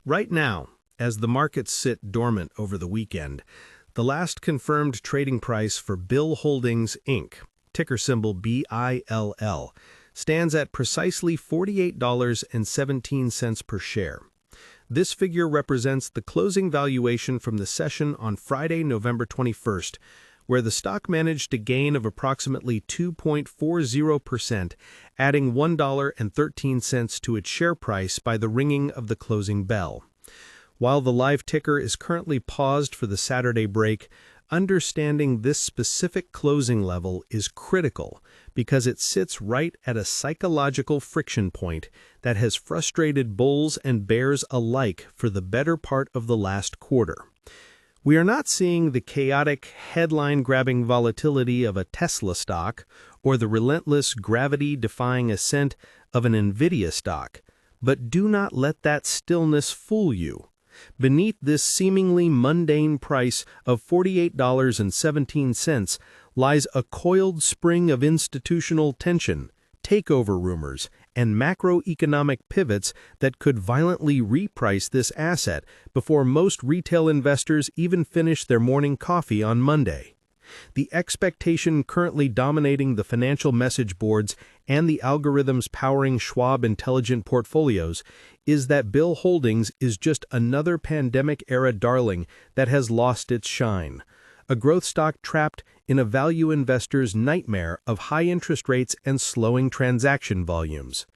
Right now, as the markets sit dormant over the weekend, the last confirmed trading price for BILL Holdings, Inc., ticker symbol BILL, stands at precisely $48.17 per share. This figure represents the closing valuation from the session on Friday, November 21st, where the stock managed a gain of approximately 2.40%, adding $1.13 to its share price by the ringing of the closing bell. While the live ticker is currently paused for the Saturday break, understanding this specific closing level is critical because it sits right at a psychological friction point that has frustrated bulls and bears alike for the better part of the last quarter. We are not seeing the chaotic, headline-grabbing volatility of a Tesla stock or the relentless, gravity-defying ascent of an NVIDIA stock, but do not let that stillness fool you. Beneath this seemingly mundane price of $48.17 lies a coiled spring of institutional tension, takeover rumors, and macroeconomic pivots that could violently reprice this asset before most retail investors even finish their morning coffee on Monday. The expectation currently dominating the financial message boards and the algorithms powering Schwab Intelligent Portfolios is that BILL Holdings is just another pandemic-era darling that has lost its shine, a growth stock trapped in a value investor's nightmare of high interest rates and slowing transaction volumes.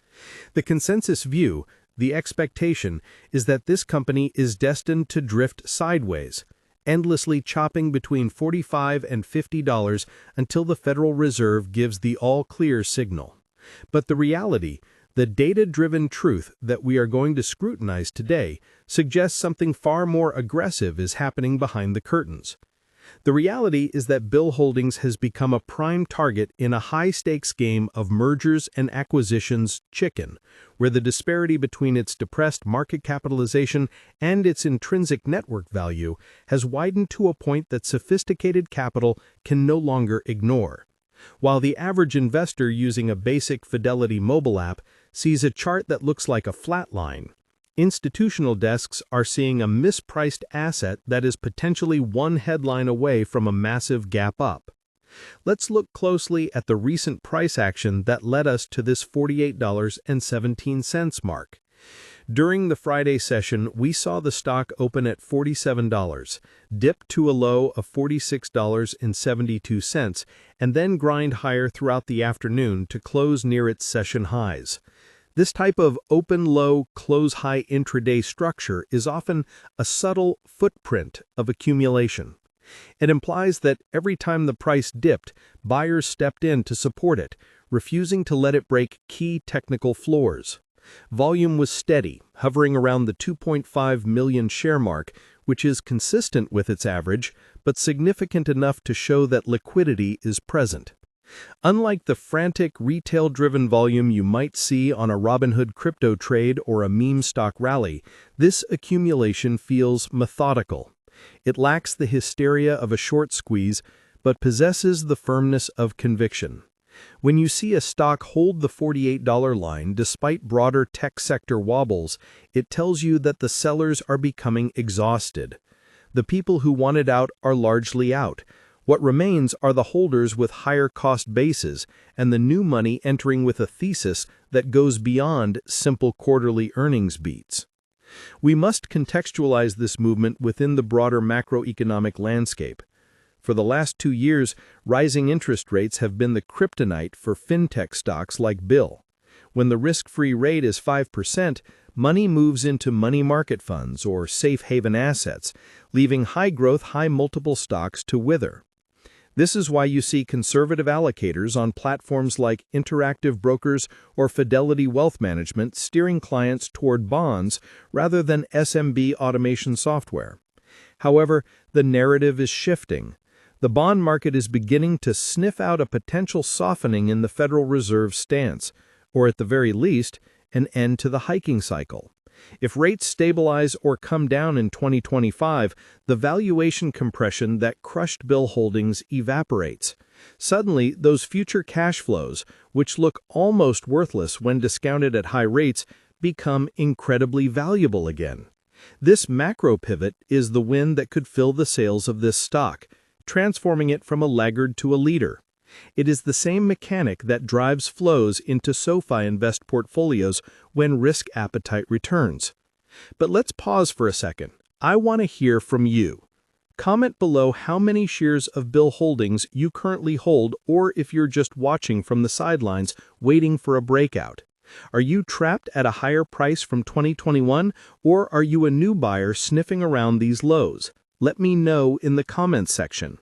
The consensus view, the expectation, is that this company is destined to drift sideways, endlessly chopping between $45 and $50 until the Federal Reserve gives the all-clear signal. But the reality, the data-driven truth that we are going to scrutinize today, suggests something far more aggressive is happening behind the curtains. The reality is that BILL Holdings has become a prime target in a high-stakes game of mergers and acquisitions chicken, where the disparity between its depressed market capitalization and its intrinsic network value has widened to a point that sophisticated capital can no longer ignore. While the average investor using a basic Fidelity mobile app sees a chart that looks like a flat line, institutional desks are seeing a mispriced asset that is potentially one headline away from a massive gap up. Let's look closely at the recent price action that led us to this $48.17 mark. During the Friday session, we saw the stock open at $47, dip to a low of $46.72, and then grind higher throughout the afternoon to close near its session highs. This type of open-low, close-high intraday structure is often a subtle footprint of accumulation. It implies that every time the price dipped, buyers stepped in to support it, refusing to let it break key technical floors. Volume was steady, hovering around the 2.5 million share mark, which is consistent with its average, but significant enough to show that liquidity is present. Unlike the frantic retail-driven volume you might see on a Robinhood crypto trade or a meme stock rally, this accumulation feels methodical. It lacks the hysteria of a short squeeze, but possesses the firmness of conviction. When you see a stock hold the $48 line despite broader tech sector wobbles, it tells you that the sellers are becoming exhausted. The people who wanted out are largely out. What remains are the holders with higher cost bases and the new money entering with a thesis that goes beyond simple quarterly earnings beats. We must contextualize this movement within the broader macroeconomic landscape. For the last 2 years, rising interest rates have been the kryptonite for fintech stocks like BILL. When the risk-free rate is 5%, money moves into money market funds or safe haven assets, leaving high-growth, high-multiple stocks to wither. This is why you see conservative allocators on platforms like Interactive Brokers or Fidelity Wealth Management steering clients toward bonds rather than SMB automation software. However, the narrative is shifting. The bond market is beginning to sniff out a potential softening in the Federal Reserve's stance, or at the very least, an end to the hiking cycle. If rates stabilize or come down in 2025, the valuation compression that crushed BILL Holdings evaporates. Suddenly, those future cash flows, which look almost worthless when discounted at high rates, become incredibly valuable again. This macro pivot is the wind that could fill the sails of this stock, transforming it from a laggard to a leader. It is the same mechanic that drives flows into SoFi Invest portfolios when risk appetite returns. But let's pause for a second. I want to hear from you. Comment below how many shares of BILL Holdings you currently hold, or if you're just watching from the sidelines waiting for a breakout. Are you trapped at a higher price from 2021, or are you a new buyer sniffing around these lows? Let me know in the comments section.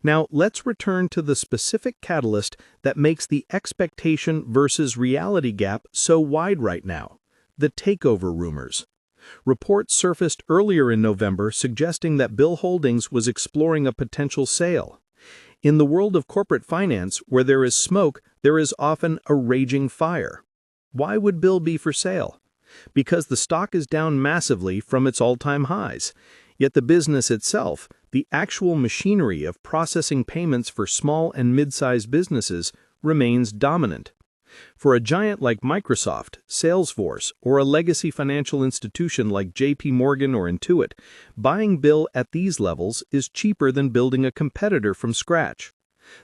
Now, let's return to the specific catalyst that makes the expectation versus reality gap so wide right now: the takeover rumors. Reports surfaced earlier in November suggesting that BILL Holdings was exploring a potential sale. In the world of corporate finance, where there is smoke, there is often a raging fire. Why would BILL be for sale? Because the stock is down massively from its all-time highs. Yet the business itself, the actual machinery of processing payments for small and mid-sized businesses, remains dominant. For a giant like Microsoft, Salesforce, or a legacy financial institution like JP Morgan or Intuit, buying BILL at these levels is cheaper than building a competitor from scratch.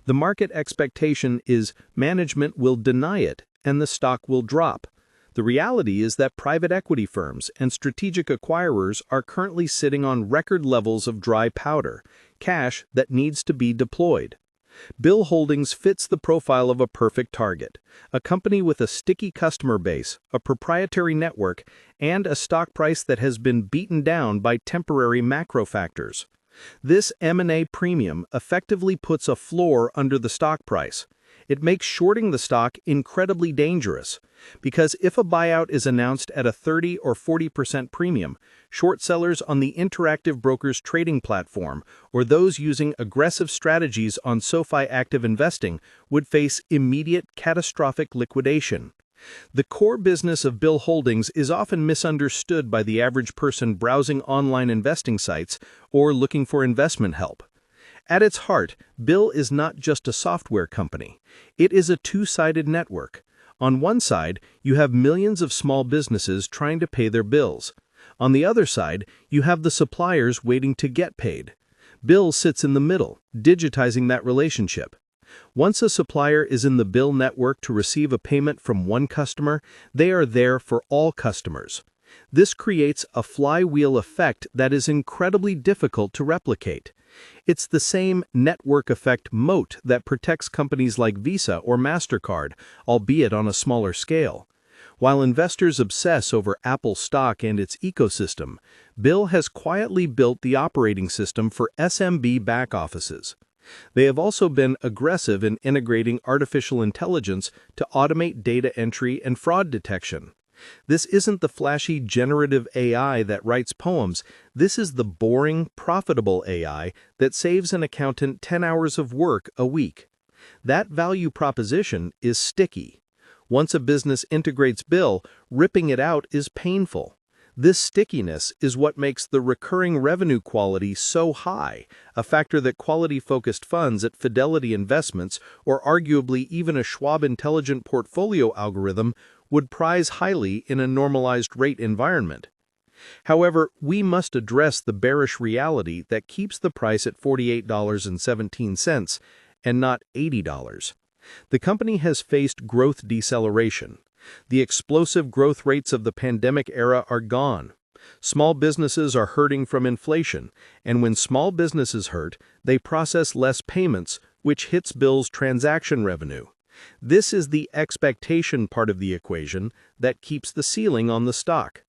The market expectation is management will deny it and the stock will drop. The reality is that private equity firms and strategic acquirers are currently sitting on record levels of dry powder, cash that needs to be deployed. BILL Holdings fits the profile of a perfect target, a company with a sticky customer base, a proprietary network, and a stock price that has been beaten down by temporary macro factors. This M&A premium effectively puts a floor under the stock price. It makes shorting the stock incredibly dangerous, because if a buyout is announced at a 30 or 40% premium, short sellers on the Interactive Brokers trading platform or those using aggressive strategies on SoFi Active Investing would face immediate catastrophic liquidation. The core business of BILL Holdings is often misunderstood by the average person browsing online investing sites or looking for investment help. At its heart, BILL is not just a software company. It is a two-sided network. On one side, you have millions of small businesses trying to pay their bills. On the other side, you have the suppliers waiting to get paid. BILL sits in the middle, digitizing that relationship. Once a supplier is in the BILL network to receive a payment from one customer, they are there for all customers. This creates a flywheel effect that is incredibly difficult to replicate. It's the same network effect moat that protects companies like Visa or MasterCard, albeit on a smaller scale. While investors obsess over Apple stock and its ecosystem, BILL has quietly built the operating system for SMB back offices. They have also been aggressive in integrating artificial intelligence to automate data entry and fraud detection. This isn't the flashy generative AI that writes poems. This is the boring, profitable AI that saves an accountant 10 hours of work a week. That value proposition is sticky. Once a business integrates BILL, ripping it out is painful. This stickiness is what makes the recurring revenue quality so high, a factor that quality-focused funds at Fidelity Investments, or arguably even a Schwab Intelligent Portfolio algorithm, would prize highly in a normalized rate environment. However, we must address the bearish reality that keeps the price at $48.17 and not $80. The company has faced growth deceleration. The explosive growth rates of the pandemic era are gone. Small businesses are hurting from inflation, and when small businesses hurt, they process less payments, which hits BILL's transaction revenue. This is the expectation part of the equation that keeps the ceiling on the stock.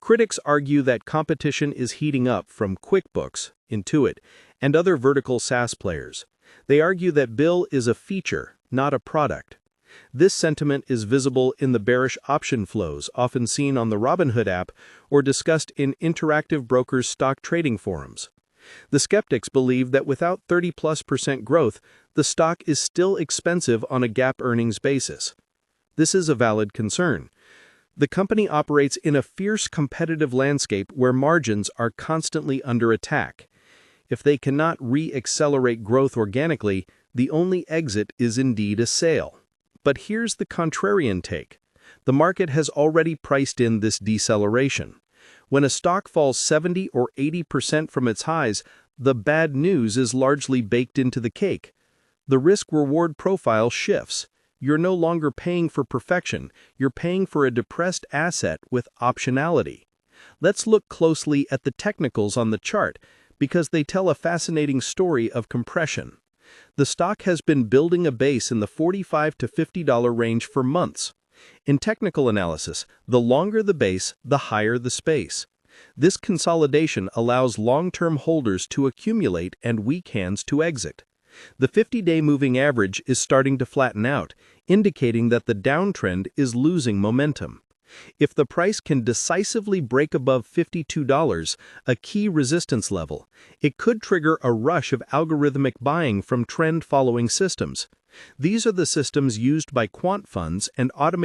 Critics argue that competition is heating up from QuickBooks, Intuit, and other vertical SaaS players. They argue that BILL is a feature, not a product. This sentiment is visible in the bearish option flows often seen on the Robinhood app or discussed in Interactive Brokers stock trading forums. The skeptics believe that without 30+% growth, the stock is still expensive on a GAAP earnings basis. This is a valid concern. The company operates in a fierce competitive landscape where margins are constantly under attack. If they cannot re-accelerate growth organically, the only exit is indeed a sale. But here's the contrarian take. The market has already priced in this deceleration. When a stock falls 70 or 80% from its highs, the bad news is largely baked into the cake. The risk-reward profile shifts. You're no longer paying for perfection, you're paying for a depressed asset with optionality. Let's look closely at the technicals on the chart, because they tell a fascinating story of compression. The stock has been building a base in the $45 to $50 range for months. In technical analysis, the longer the base, the higher the space. This consolidation allows long-term holders to accumulate and weak hands to exit. The 50-day moving average is starting to flatten out, indicating that the downtrend is losing momentum. If the price can decisively break above $52, a key resistance level, it could trigger a rush of algorithmic buying from trend-following systems. These are the systems used by quant funds and automated